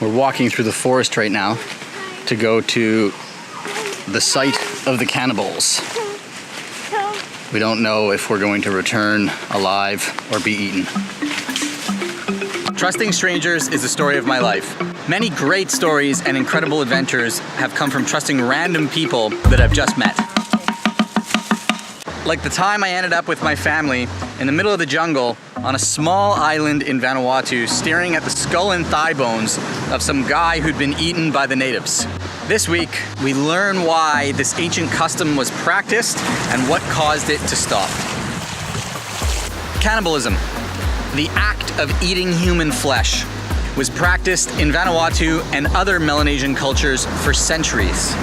We're walking through the forest right now to go to the site of the cannibals. We don't know if we're going to return alive or be eaten. Trusting strangers is the story of my life. Many great stories and incredible adventures have come from trusting random people that I've just met. Like the time I ended up with my family in the middle of the jungle on a small island in Vanuatu, staring at the skull and thigh bones of some guy who'd been eaten by the natives. This week, we learn why this ancient custom was practiced and what caused it to stop. Cannibalism, the act of eating human flesh, was practiced in Vanuatu and other Melanesian cultures for centuries.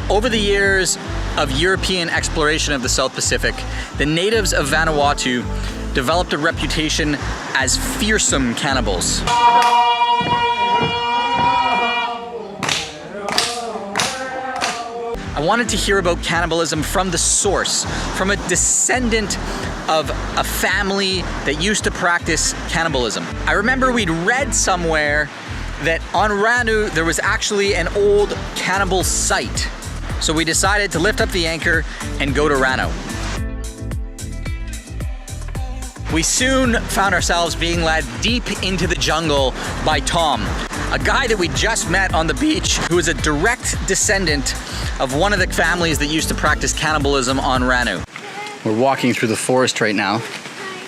Over the years of European exploration of the South Pacific, the natives of Vanuatu developed a reputation as fearsome cannibals. I wanted to hear about cannibalism from the source, from a descendant of a family that used to practice cannibalism. I remember we'd read somewhere that on Ranu there was actually an old cannibal site. So we decided to lift up the anchor and go to Ranu. We soon found ourselves being led deep into the jungle by Tom, a guy that we just met on the beach who is a direct descendant of one of the families that used to practice cannibalism on Ranu. We're walking through the forest right now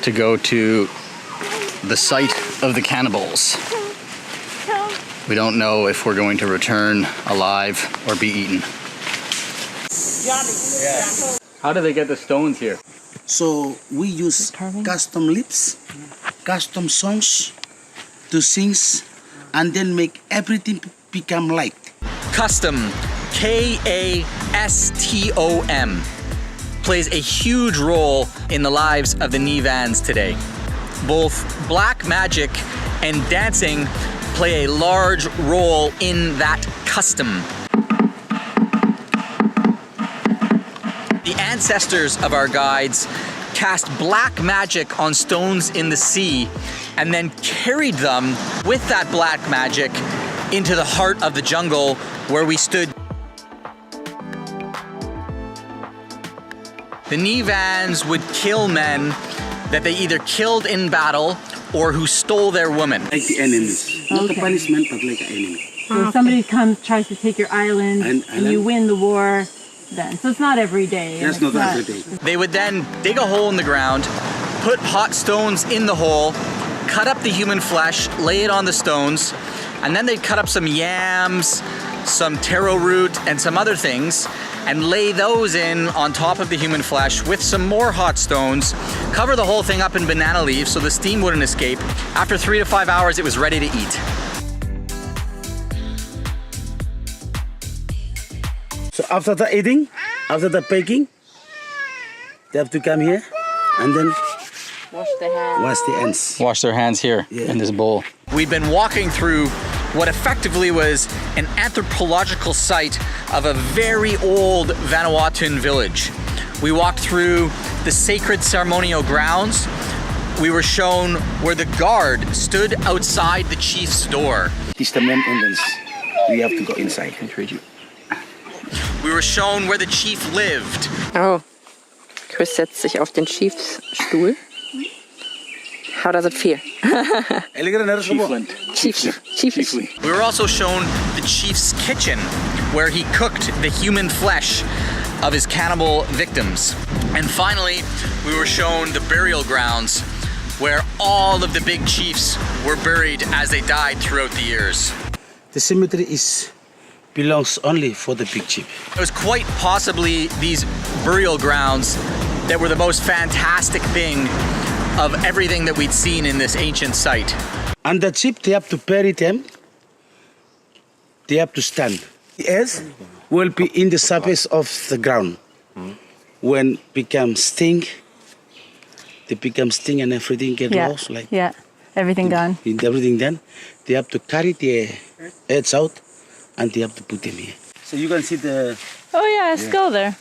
to go to the site of the cannibals. We don't know if we're going to return alive or be eaten. Yeah. How do they get the stones here? So we use custom lips, custom songs to sing, and then make everything become light. Custom, K-A-S-T-O-M, plays a huge role in the lives of the Nivans today. Both black magic and dancing play a large role in that custom. The ancestors of our guides cast black magic on stones in the sea and then carried them with that black magic into the heart of the jungle where we stood. The Nivans would kill men that they either killed in battle or who stole their women. Like the enemies. Not a punishment, but like an enemy. So if somebody tries to take your island and you win the war, then. So it's not every day. Yes, not every day. They would then dig a hole in the ground, put hot stones in the hole, cut up the human flesh, lay it on the stones, and then they'd cut up some yams, some taro root, and some other things, and lay those in on top of the human flesh with some more hot stones, cover the whole thing up in banana leaves so the steam wouldn't escape. After 3 to 5 hours, it was ready to eat. So after the eating, after the baking, they have to come here and then wash the hands. Wash the hands. Wash their hands here in this bowl. We've been walking through what effectively was an anthropological site of a very old Vanuatuan village. We walked through the sacred ceremonial grounds. We were shown where the guard stood outside the chief's door. This is the main entrance. We have to go inside. We were shown where the chief lived. Oh, Chris setzt sich auf den Chiefsstuhl. How does it feel? Chiefly. We were also shown the chief's kitchen, where he cooked the human flesh of his cannibal victims. And finally, we were shown the burial grounds, where all of the big chiefs were buried as they died throughout the years. The cemetery belongs only for the big chief. It was quite possibly these burial grounds that were the most fantastic thing of everything that we'd seen in this ancient site. And the chief, they have to bury them. They have to stand. Yes, will be in the surface of the ground. When become sting, they become sting and everything get lost. Like everything done. Everything done. They have to carry the heads out and they have to put them here. So you can see the... Oh yeah, a skull there.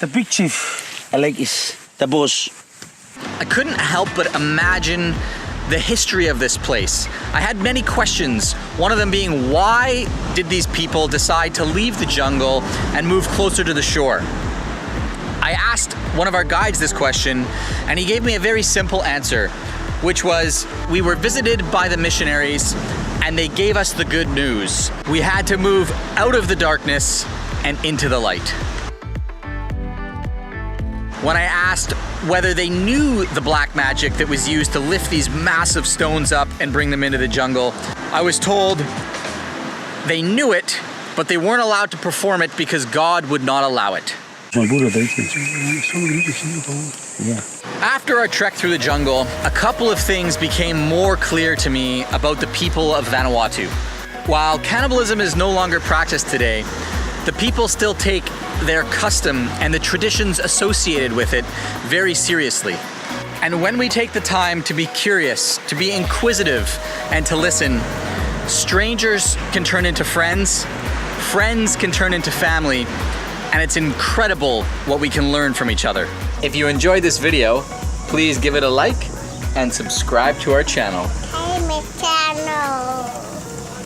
The big chief, I like is the boss. I couldn't help but imagine the history of this place. I had many questions, one of them being, why did these people decide to leave the jungle and move closer to the shore? I asked one of our guides this question, and he gave me a very simple answer, which was, we were visited by the missionaries and they gave us the good news. We had to move out of the darkness and into the light. When I asked whether they knew the black magic that was used to lift these massive stones up and bring them into the jungle, I was told they knew it, but they weren't allowed to perform it because God would not allow it. After our trek through the jungle, a couple of things became more clear to me about the people of Vanuatu. While cannibalism is no longer practiced today, the people still take their custom and the traditions associated with it very seriously. And when we take the time to be curious, to be inquisitive, and to listen, strangers can turn into friends, friends can turn into family, and it's incredible what we can learn from each other. If you enjoyed this video, please give it a like and subscribe to our channel.